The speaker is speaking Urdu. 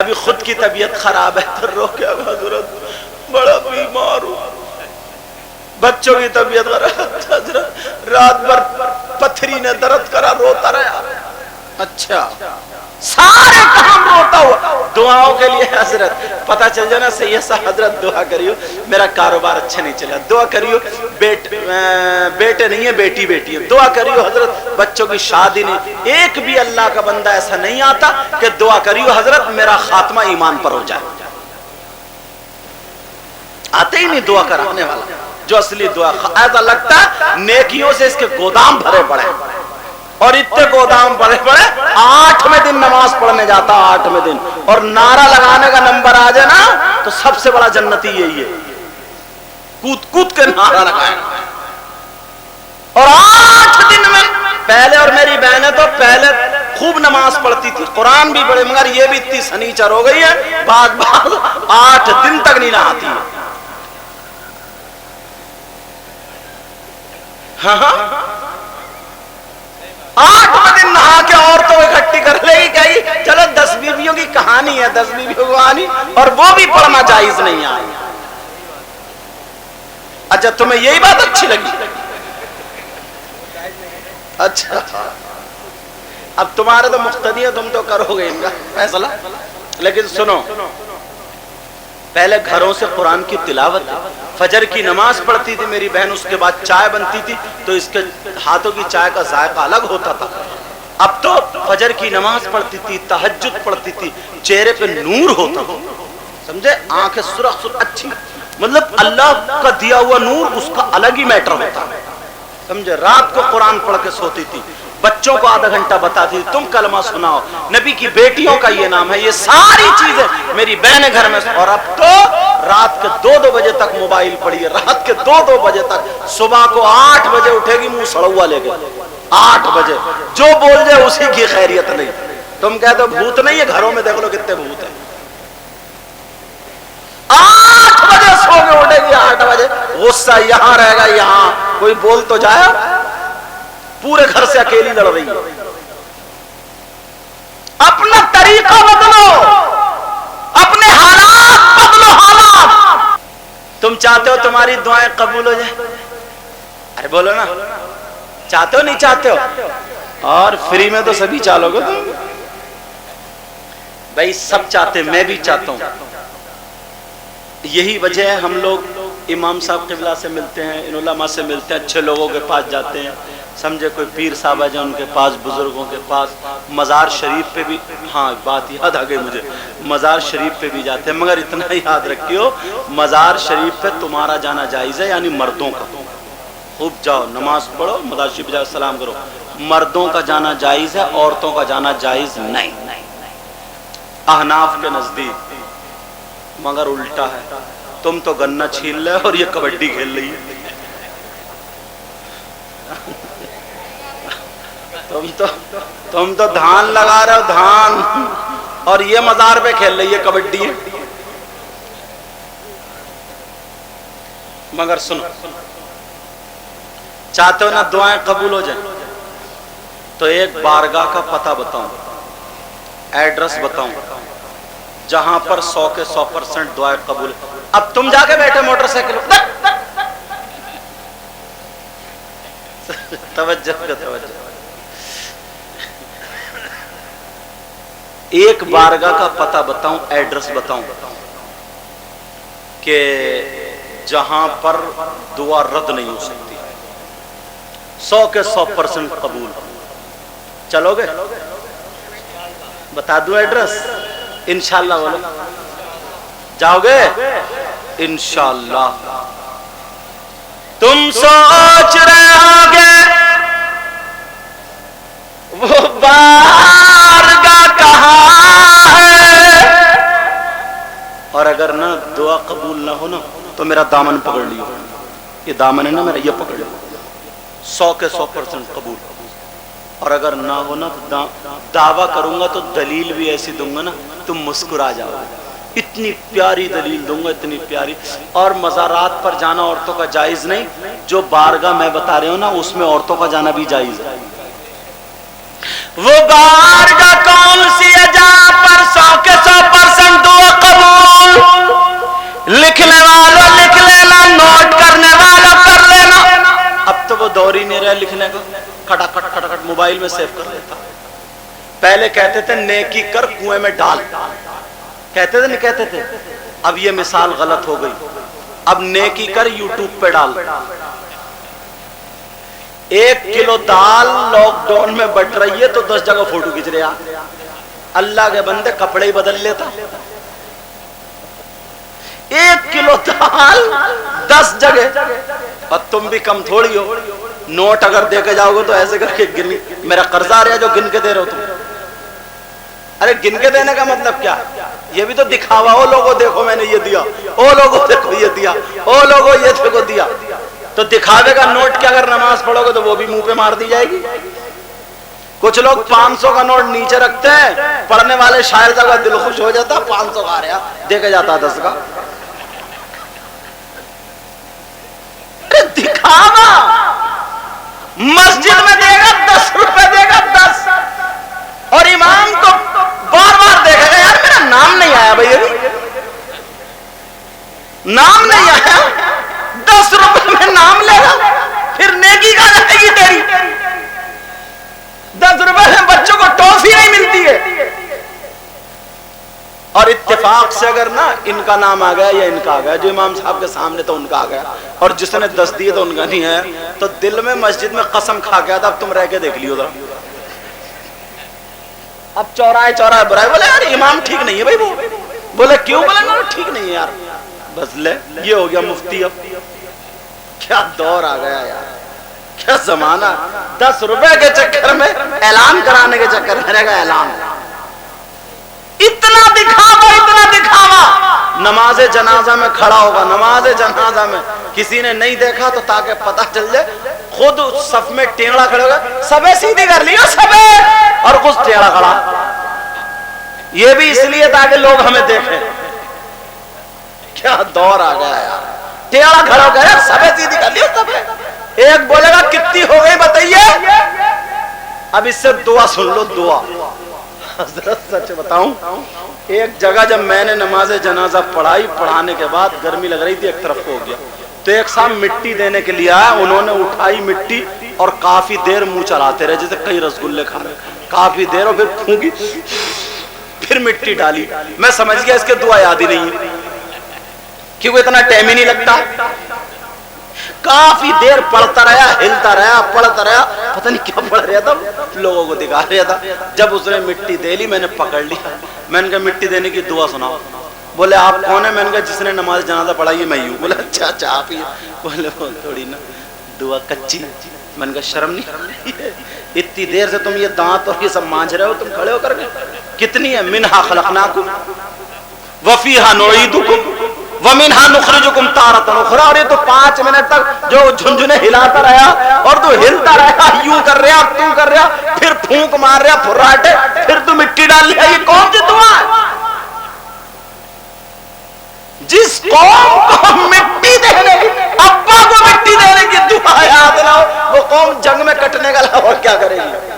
ابھی خود کی طبیعت خراب ہے تو رو کے حضرت بڑا بیمار ہوں، بچوں کی طبیعت خراب، حضرت رات بھر پتھری نے درد کرا، روتا رہا۔ اچھا سارے کام روتا ہوا، دعاؤں کے لیے حضرت پتہ چل جانا سید صاحب حضرت دعا کریو میرا کاروبار اچھا نہیں چلا، دعا کریو بیٹے نہیں ہے بیٹی ہے، دعا کریو حضرت بچوں کی شادی نہیں، ایک بھی اللہ کا بندہ ایسا نہیں آتا کہ دعا کریو حضرت میرا خاتمہ ایمان پر ہو جائے، آتے ہی نہیں دعا کرانے والا جو اصلی دعا، ایسا لگتا ہے نیکیوں سے اس کے گودام بھرے پڑے، اور اتنے گودام بڑے 8ویں دن نماز پڑھنے جاتا، 8ویں دن، اور نعرہ لگانے کا نمبر آ جائے نا تو سب سے بڑا جنتی یہی ہے، کود کے نعرہ لگائے، اور 8 دن میں پہلے، اور میری بہنیں تو پہلے خوب نماز پڑھتی تھی، قرآن بھی پڑھے، مگر یہ بھی اتنی سنیچر ہو گئی ہے بعد 8 دن تک نہیں نہاتی ہے۔ ہاں 8 دن نہا کے عورتوں اکٹھی کر لے گی، کہی چلو 10 بیویوں کی کہانی ہے، 10 بیویوں کی کہانی، اور وہ بھی پڑھنا جائز نہیں ہے۔ اچھا تمہیں یہی بات اچھی لگی؟ اچھا اب تمہارے تو مقتدی ہے، تم تو کرو گے ان کا فیصلہ، لیکن سنو پہلے گھروں سے قرآن کی تلاوت، فجر کی نماز پڑھتی تھی میری بہن، اس کے بعد چائے بنتی تھی تو اس کے ہاتھوں کی چائے کا ذائقہ الگ ہوتا تھا۔ اب تو فجر کی نماز پڑھتی تھی، تہجد پڑھتی تھی، چہرے پہ نور ہوتا تھا، سمجھے، آنکھیں سرخ اچھی، مطلب اللہ کا دیا ہوا نور اس کا الگ ہی میٹر ہوتا ہے، سمجھے۔ رات کو قرآن پڑھ کے سوتی تھی، بچوں کو آدھا گھنٹہ بتاتی تم کلمہ سناؤ، نبی کی بیٹیوں کا یہ نام ہے، یہ ساری چیزیں میری بہنیں گھر میں، اور اب تو رات کے 2 بجے تک موبائل پڑھی ہے، رات کے 2 بجے تک، صبح کو 8 بجے اٹھے گی منہ سڑا ہوا لے کے، 8 بجے جو بول جائے اسی کی خیریت نہیں۔ تم کہتے ہو بھوت نہیں ہے، گھروں میں دیکھ لو کتنے بھوت ہیں، 8 بجے سو کے اٹھے گی، 8 بجے غصہ یہاں رہے گا، یہاں کوئی بول تو جائے، پورے گھر سے اکیلی لڑ رہی ہے۔ اپنا طریقہ بدلو، اپنے حالات بدلو، حالات۔ تم چاہتے ہو تمہاری دعائیں قبول ہو جائیں؟ ارے بولو نا، چاہتے ہو نہیں چاہتے ہو؟ اور فری میں تو سبھی چالو گے تم، بھائی سب چاہتے، میں بھی چاہتا ہوں۔ یہی وجہ ہے ہم لوگ امام صاحب قبلہ سے ملتے ہیں، ان علماء سے ملتے ہیں، اچھے لوگوں کے پاس جاتے ہیں، سمجھے، کوئی پیر صاحب ہے جو ان کے پاس، بزرگوں کے پاس، مزار شریف پہ بھی، ہاں بات یاد آ گئی مجھے، مزار شریف پہ بھی جاتے ہیں، مگر اتنا ہی یاد رکھیو مزار شریف پہ تمہارا جانا جائز ہے، یعنی مردوں کا، خوب جاؤ نماز پڑھو، مزار شریف جاؤ سلام کرو، مردوں کا جانا جائز ہے، عورتوں کا جانا جائز نہیں، احناف کے نزدیک، مگر الٹا ہے، تم تو گنا چھین لے اور یہ کبڈی کھیل رہی ہے، تم تو دھان لگا رہے ہو، دھان، اور یہ مزار پہ کھیل رہی ہے کبڈی ہے۔ مگر سنو، چاہتے ہو نا دعائیں قبول ہو جائیں تو ایک بارگاہ کا پتہ بتاؤں، ایڈریس بتاؤں جہاں پر 100 کے 100% دعائیں قبول۔ اب تم جا کے بیٹھے موٹر سائیکل، توجہ توجہ، ایک بارگاہ کا پتہ بتاؤں، ایڈریس بتاؤں کہ جہاں پر دعا رد نہیں ہو سکتی، 100 کے 100% قبول، چلو گے؟ بتا دوں ایڈریس؟ انشاءاللہ بولو، جاؤ گے؟ انشاءاللہ۔ تم سوچ رہے ہوگے وہ بارگاہ کہاں ہے، اور اگر نہ دعا قبول نہ ہو نا تو میرا دامن پکڑ لیو، یہ دامن ہے نا میرا، یہ پکڑ لیو، 100 کے 100% قبول، اور اگر نہ ہو نا تو دعویٰ کروں گا تو دلیل بھی ایسی دوں گا نا تم مسکرا جاؤ گے، اتنی پیاری دلیل دوں گا، اتنی پیاری۔ اور مزارات پر جانا عورتوں کا جائز نہیں، جو بارگاہ میں بتا رہے ہوں نا اس میں عورتوں کا جانا بھی جائز ہے۔ وہ بارگاہ کون سی ہے جہاں پر 100 کے 100% گیا لکھنے کا، کھٹاکھٹ کھٹاکھٹ موبائل میں سیو کر لیتا. پہلے کہتے تھے نیکی کر کنویں میں ڈال، کہتے تھے نہیں کہتے تھے؟ اب یہ مثال غلط ہو گئی. اب نیکی کر یوٹیوب پہ ڈال. 1 کلو دال لاک ڈاؤن میں بٹ رہی ہے تو 10 جگہ فوٹو کھینچ رہے. اللہ کے بندے کپڑے ہی بدل لیتا. 1 کلو دال 10 جگہ. اور تم بھی کم تھوڑی ہو. نوٹ اگر دے کے جاؤ گے تو ایسے کر کے گن، میرا قرضہ آ رہا ہے جو گن کے دے رہے ہو تم. ارے گن کے دینے کا مطلب کیا؟ یہ بھی تو دکھاوا ہو، لوگوں دیکھو میں نے یہ دیا، او لوگوں دیکھو یہ دیا، او لوگوں یہ دیکھو دیا. تو دکھاوے کا نوٹ کے اگر نماز پڑھو گے تو وہ بھی منہ پہ مار دی جائے گی. کچھ لوگ 500 کا نوٹ نیچے رکھتے ہیں، پڑھنے والے شاعر کا دل خوش ہو جاتا، 500 کا آ رہا دے کے جاتا 10 کا. دکھاوا. مسجد میں دے گا 10 روپے دے گا 10، اور امام کو بار بار دیکھے گا یار میرا نام نہیں آیا بھائی، نام نہیں آیا. 10 روپے میں نام لے گا، پھر نیکی کا جائے گی تیری. 10 روپے میں بچوں کو ٹافی نہیں ملتی ہے. اور اتفاق سے اگر نا ان کا نام آ گیا یا ان کا آ گیا، جو امام صاحب کے سامنے تو ان کا آ گیا، اور جس نے 10 دیے تو ان کا نہیں ہے، تو دل میں مسجد میں قسم کھا گیا تھا اب تم رہ کے دیکھ لیو ذرا. اب چوراہے چوراہے برائے، بولے یار امام ٹھیک نہیں ہے بھائی. وہ بولے کیوں؟ بولے نا ٹھیک نہیں ہے یار. بس لے یہ ہو گیا مفتی. اب کیا دور آ گیا یار، کیا زمانہ. 10 روپے کے چکر میں اعلان کرانے کے چکر میں رہ گا اعلان. اتنا دکھاوا، اتنا دکھاوا. نماز جنازہ میں کھڑا ہوگا، نماز جنازہ میں کسی نے نہیں دیکھا تو تاکہ پتہ چل جائے، خود صف میں ٹینگڑا کھڑے ہوگا، سبے سیدھی کر لیا سبے، اور کچھ ٹینگڑا کھڑا. یہ بھی اس لیے تاکہ لوگ ہمیں دیکھیں. کیا دور آ گیا یار. ٹینگڑا کھڑا ہو گیا، سبے سیدھی کر لیا سبے. ایک بولے گا کتنی ہو گئی بتائیے. اب اس سے دعا سن لو. دعا حضرت سچ بتاؤں، ایک جگہ جب میں نے نماز جنازہ پڑھائی، پڑھانے کے بعد گرمی لگ رہی تھی، ایک طرف ہو گیا تو ایک صاحب مٹی دینے کے لیے آیا. انہوں نے اٹھائی مٹی اور کافی دیر منہ چلاتے رہے جیسے کئی رسگلے کھا رہے. کافی دیر، اور پھر پھونکی، پھر مٹی ڈالی. میں سمجھ گیا اس کے دعا یاد ہی نہیں ہے، کیونکہ اتنا ٹائم ہی نہیں لگتا. کافی دیر پڑھتا رہا، ہلتا رہا، پڑھتا رہا، پتہ نہیں کیا پڑھ رہا تھا، لوگوں کو دکھا رہا تھا. جب اس نے مٹی دے لی میں نے پکڑ لیا. میں نے کہا مٹی دینے کی دعا سناؤ. بولے آپ کون ہیں؟ میں نے کہا جس نے نماز جنازہ پڑھائی ہے میں ہی ہوں. بولے اچھا اچھا آپ ہی. بولے تھوڑی نا دعا کچی. میں نے کہا شرم نہیں اتنی دیر سے تم یہ دانت اور یہ سب مانج رہے ہو، تم کھڑے ہو کر کے. کتنی ہے؟ منہا خلقناکم وفیہا نعیدکم ومنہا نخرجکم تارۃ اخری. اور یہ تو 5 منٹ تک جو جھنجھنے ہلاتا رہا، اور تو ہلتا رہا، یوں کر رہا، تو کر رہا، پھر پھونک مار رہا پھراٹے، پھر تو مٹی ڈال لیا. یہ کون سی دعا ہے؟ جس قوم کو مٹی دینے کی، ابا کو مٹی دینے کی دعا یاد نہ ہو، وہ قوم جنگ میں کٹنے کا اور کیا کرے گی؟